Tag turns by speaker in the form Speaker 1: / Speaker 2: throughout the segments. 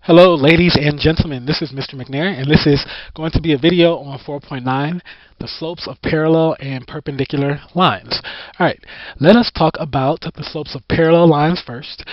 Speaker 1: Hello, ladies and gentlemen. This is Mr. McNair, and this is going to be a video on 4.9, the slopes of parallel and perpendicular lines. All right, let us talk about the slopes of parallel lines first.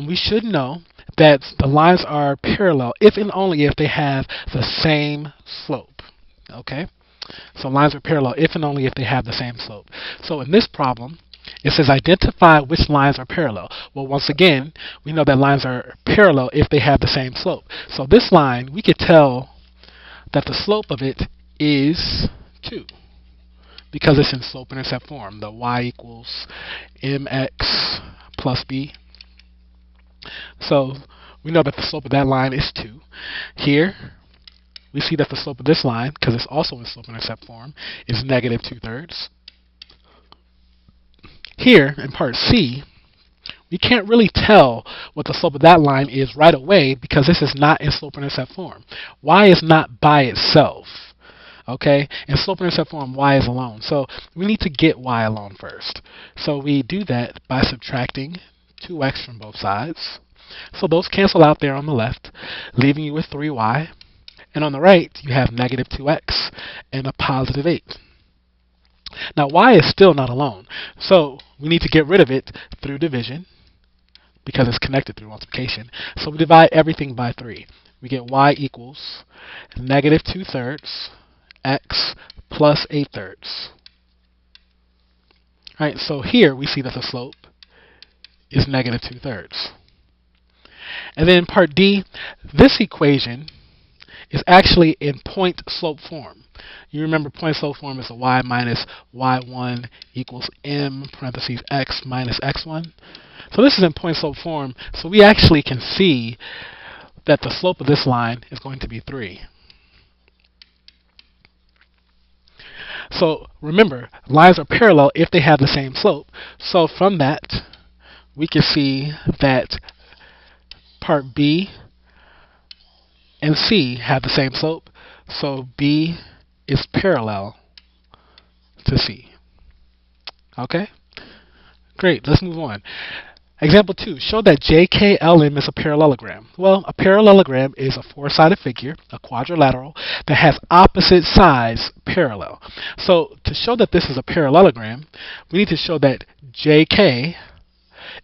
Speaker 1: We should know that the lines are parallel if and only if they have the same slope. Okay, so lines are parallel if and only if they have the same slope. So in this problem, it says identify which lines are parallel. Well, once again, we know that lines are parallel if they have the same slope. So this line, we could tell that the slope of it is 2 because it's in slope-intercept form. The y equals mx plus b. So we know that the slope of that line is 2. Here, we see that the slope of this line, because it's also in slope-intercept form, is negative 2/3. Here, in part C, we can't really tell what the slope of that line is right away because this is not in slope-intercept form. Y is not by itself. Okay? In slope-intercept form, y is alone. So we need to get y alone first. So we do that by subtracting 2x from both sides. So those cancel out there on the left, leaving you with 3y. And on the right, you have negative 2x and a positive 8. Now, y is still not alone, so we need to get rid of it through division because it's connected through multiplication. So we divide everything by 3. We get y equals negative 2/3 x plus 8/3. All right, so here we see that the slope is negative 2/3. And then part D, this equation is actually in point slope form. You remember point slope form is a y minus y1 equals m parentheses x minus x1. So this is in point slope form, so we actually can see that the slope of this line is going to be 3. So remember, lines are parallel if they have the same slope. So from that, we can see that part B and C have the same slope, so B is parallel to C. Okay? Great, let's move on. Example 2, show that JKLM is a parallelogram. Well, a parallelogram is a 4-sided figure, a quadrilateral, that has opposite sides parallel. So to show that this is a parallelogram, we need to show that JK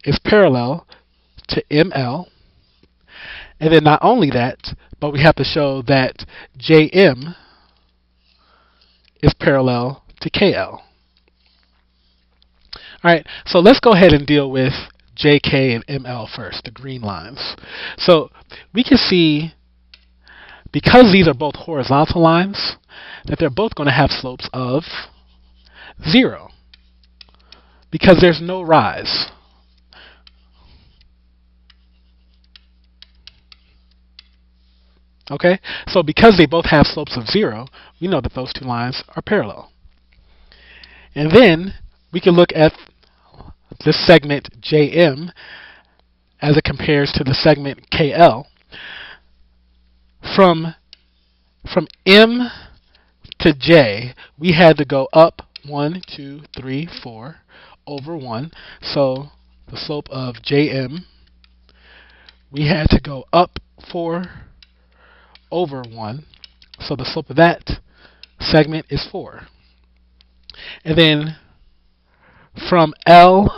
Speaker 1: is parallel to ML. And then not only that, but we have to show that JM is parallel to KL. Alright, so let's go ahead and deal with JK and ML first, the green lines. So we can see, because these are both horizontal lines, that they're both going to have slopes of 0 because there's no rise. Okay, so because they both have slopes of 0, we know that those two lines are parallel. And then we can look at this segment JM as it compares to the segment KL. From M to J, we had to go up 1, 2, 3, 4 over 1. So the slope of JM, we had to go up 4 over 1. So the slope of that segment is 4. And then from L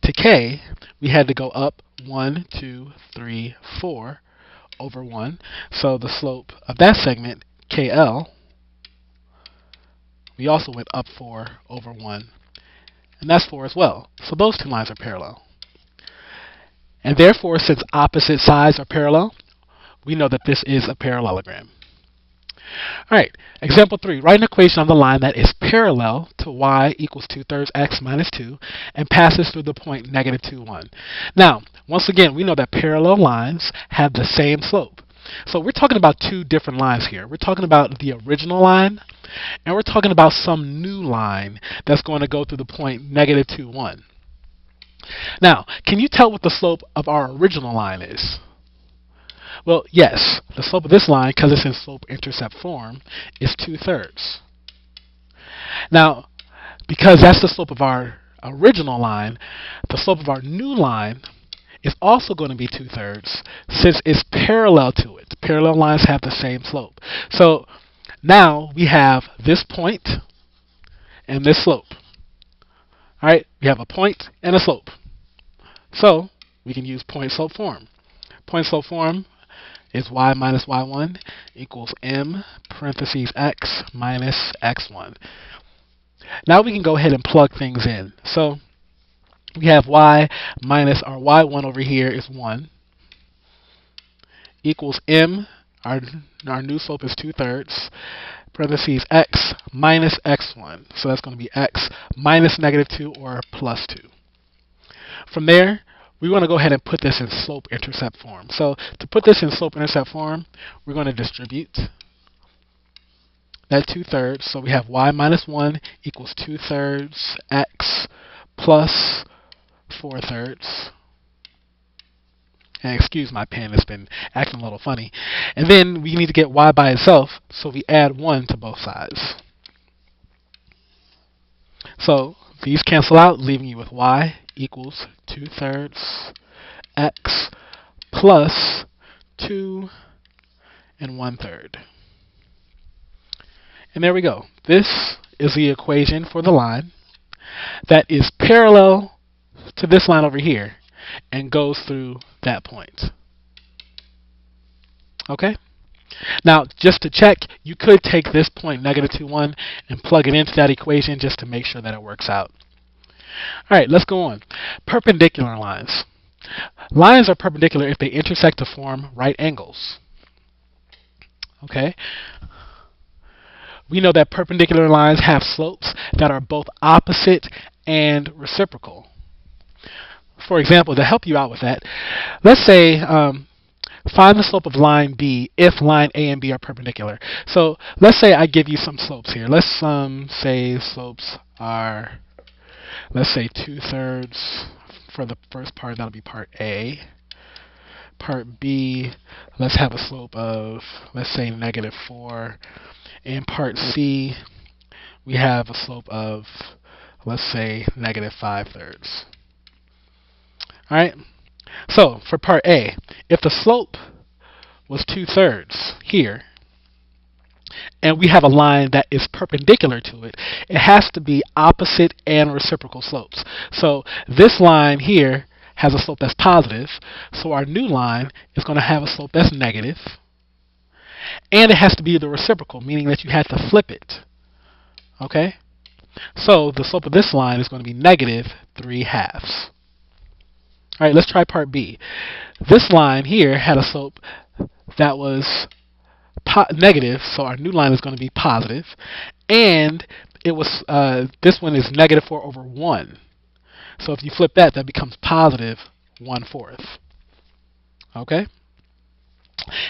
Speaker 1: to K, we had to go up 1, 2, 3, 4 over 1. So the slope of that segment, KL, we also went up 4 over 1. And that's 4 as well. So those two lines are parallel. And therefore, since opposite sides are parallel, we know that this is a parallelogram. Alright, example 3. Write an equation on the line that is parallel to y equals 2/3 x minus 2 and passes through the point negative 2, 1. Now, once again, we know that parallel lines have the same slope. So we're talking about two different lines here. We're talking about the original line, and we're talking about some new line that's going to go through the point negative 2, 1. Now, can you tell what the slope of our original line is? Well, yes, the slope of this line, because it's in slope-intercept form, is 2/3. Now, because that's the slope of our original line, the slope of our new line is also going to be 2/3 since it's parallel to it. Parallel lines have the same slope. So now we have this point and this slope. All right, we have a point and a slope. So we can use point slope form. Point slope form is y minus y1 equals m parentheses x minus x1. Now we can go ahead and plug things in. So we have y minus our y1 over here is 1 equals m, our new slope is 2/3, parentheses x minus x1. So that's going to be x minus -2 or plus 2. From there, we want to go ahead and put this in slope-intercept form. So to put this in slope-intercept form, we're going to distribute that 2/3. So we have y minus 1 equals 2/3 x plus 4/3. And excuse my pen, it's been acting a little funny. And then we need to get y by itself, so we add 1 to both sides. So these cancel out, leaving you with y equals 2/3 x plus 2 and 1/3. And there we go. This is the equation for the line that is parallel to this line over here and goes through that point. Okay? Now, just to check, you could take this point, -2, 1, and plug it into that equation just to make sure that it works out. All right, let's go on. Perpendicular lines. Lines are perpendicular if they intersect to form right angles. Okay? We know that perpendicular lines have slopes that are both opposite and reciprocal. For example, to help you out with that, let's say find the slope of line B if line A and B are perpendicular. So let's say I give you some slopes here. Let's say slopes are, let's say 2/3 for the first part, that'll be part A. Part B, let's have a slope of, let's say -4. In part C, we have a slope of, let's say -5/3. All right. So for part A, if the slope was 2/3 here, and we have a line that is perpendicular to it, it has to be opposite and reciprocal slopes. So this line here has a slope that's positive, so our new line is going to have a slope that's negative, and it has to be the reciprocal, meaning that you have to flip it. Okay? So the slope of this line is going to be -3/2. All right, let's try part B. This line here had a slope that was negative, so our new line is going to be positive, and it was this one is -4/1. So if you flip that, that becomes positive 1/4. Okay?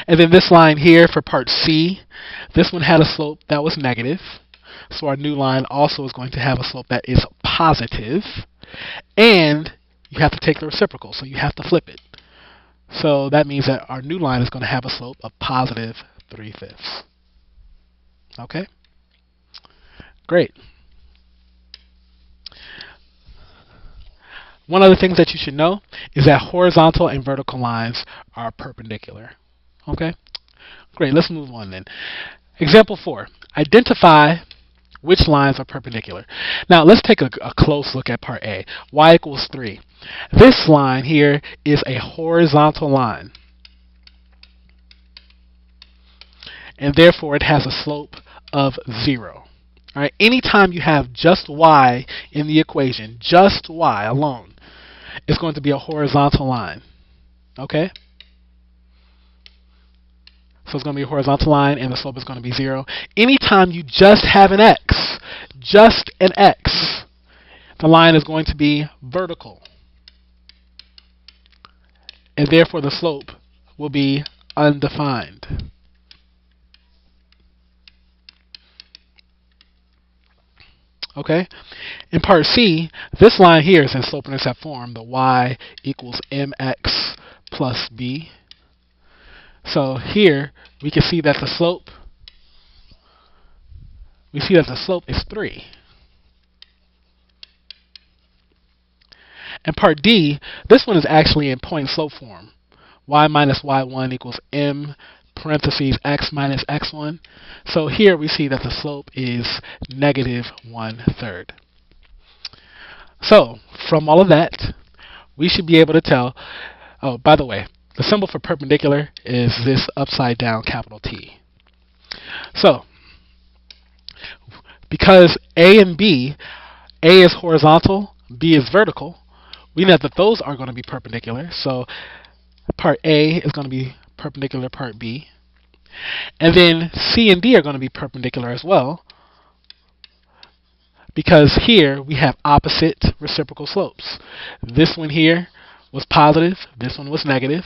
Speaker 1: And then this line here for part C, this one had a slope that was negative, so our new line also is going to have a slope that is positive, and you have to take the reciprocal, so you have to flip it. So that means that our new line is going to have a slope of positive 3/5. Okay? Great. One other thing that you should know is that horizontal and vertical lines are perpendicular. Okay? Great, let's move on then. Example 4. Identify which lines are perpendicular. Now let's take a close look at part A. Y equals 3. This line here is a horizontal line, and therefore it has a slope of 0. All right. Anytime you have just y in the equation, just y alone, it's going to be a horizontal line. Okay? So it's going to be a horizontal line, and the slope is going to be 0. Anytime you just have an x, the line is going to be vertical, and therefore the slope will be undefined. Okay? In part C, this line here is in slope-intercept form, the y equals mx plus b. So here we can see that the slope is 3. And part D, this one is actually in point slope form. Y minus y1 equals m parentheses x minus x1. So here we see that the slope is negative 1/3. So from all of that, we should be able to tell, oh, by the way, the symbol for perpendicular is this upside down capital T. So because A and B, A is horizontal, B is vertical, we know that those are going to be perpendicular. So part A is going to be perpendicular to part B. And then C and D are going to be perpendicular as well, because here we have opposite reciprocal slopes. This one here was positive, this one was negative,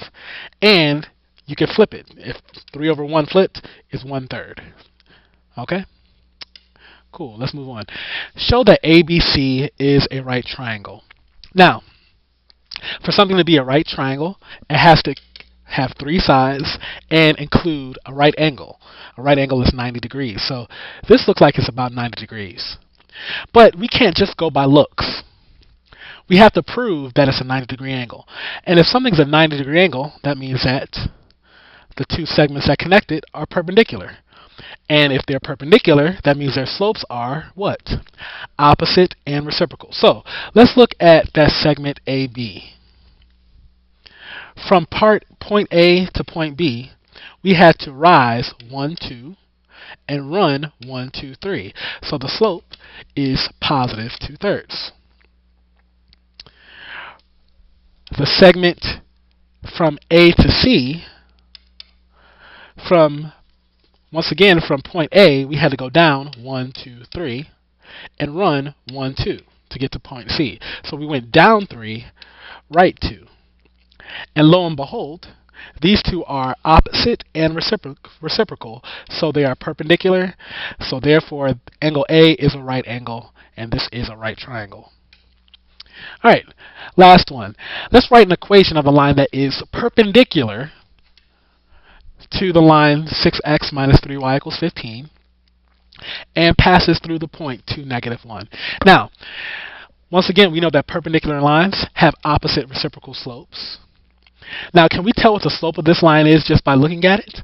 Speaker 1: and you can flip it. If 3/1 flipped is 1/3. Okay? Cool, let's move on. Show that ABC is a right triangle. Now, for something to be a right triangle, it has to have 3 sides and include a right angle. A right angle is 90 degrees. So this looks like it's about 90 degrees. But we can't just go by looks. We have to prove that it's a 90-degree angle. And if something's a 90-degree angle, that means that the 2 segments that connect it are perpendicular. And if they're perpendicular, that means their slopes are what? Opposite and reciprocal. So let's look at that segment AB. From point A to point B, we had to rise 1, 2, and run 1, 2, 3. So the slope is positive 2/3. The segment from A to C, once again from point A, we had to go down 1, 2, 3, and run 1, 2 to get to point C. So we went down 3, right 2. And lo and behold, these two are opposite and reciprocal, so they are perpendicular. So therefore, angle A is a right angle, and this is a right triangle. All right, last one. Let's write an equation of a line that is perpendicular to the line 6x minus 3y equals 15 and passes through the point 2, -1. Now, once again, we know that perpendicular lines have opposite reciprocal slopes. Now, can we tell what the slope of this line is just by looking at it?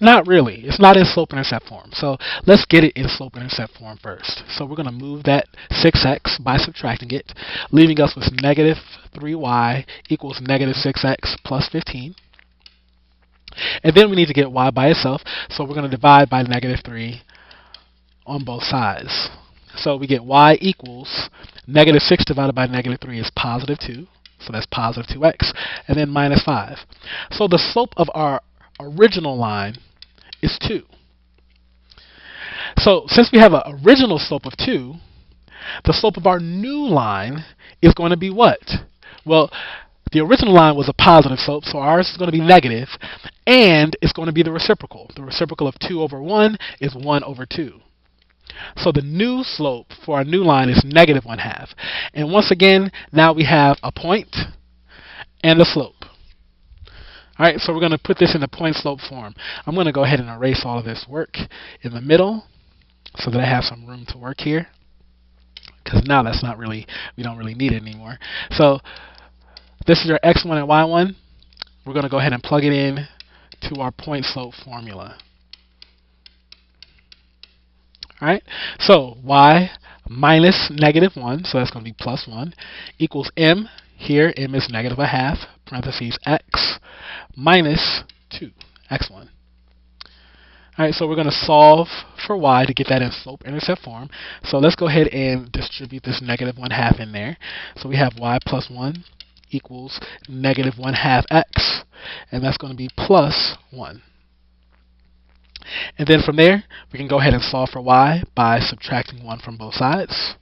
Speaker 1: Not really. It's not in slope-intercept form. So let's get it in slope-intercept form first. So we're going to move that 6x by subtracting it, leaving us with negative 3y equals negative 6x plus 15. And then we need to get y by itself, so we're going to divide by negative 3 on both sides. So we get y equals negative 6 divided by negative 3 is positive 2. So that's positive 2x, and then minus 5. So the slope of our original line is 2. So since we have an original slope of 2, the slope of our new line is going to be what? Well, the original line was a positive slope, so ours is going to be negative, and it's going to be the reciprocal. The reciprocal of 2 over 1 is 1 over 2. So the new slope for our new line is negative 1/2. And once again, now we have a point and a slope. All right, so we're going to put this in the point slope form. I'm going to go ahead and erase all of this work in the middle so that I have some room to work here, because now that's not really, we don't really need it anymore. So this is your x1 and y1. We're going to go ahead and plug it in to our point slope formula. Alright, so y minus negative 1, so that's going to be plus 1, equals m, here m is negative 1/2, parentheses x, minus 2, x1. Alright, so we're going to solve for y to get that in slope-intercept form. So let's go ahead and distribute this negative 1/2 in there. So we have y plus 1 equals negative 1/2 x, and that's going to be plus 1. And then from there, we can go ahead and solve for y by subtracting 1 from both sides.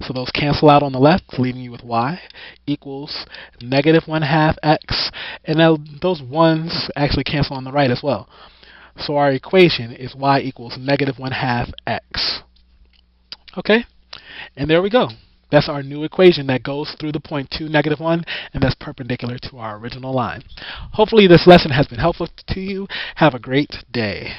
Speaker 1: So those cancel out on the left, leaving you with y equals negative 1/2 x. And now those 1's actually cancel on the right as well. So our equation is y equals negative 1/2 x. Okay? And there we go. That's our new equation that goes through the point 2, -1, and that's perpendicular to our original line. Hopefully this lesson has been helpful to you. Have a great day.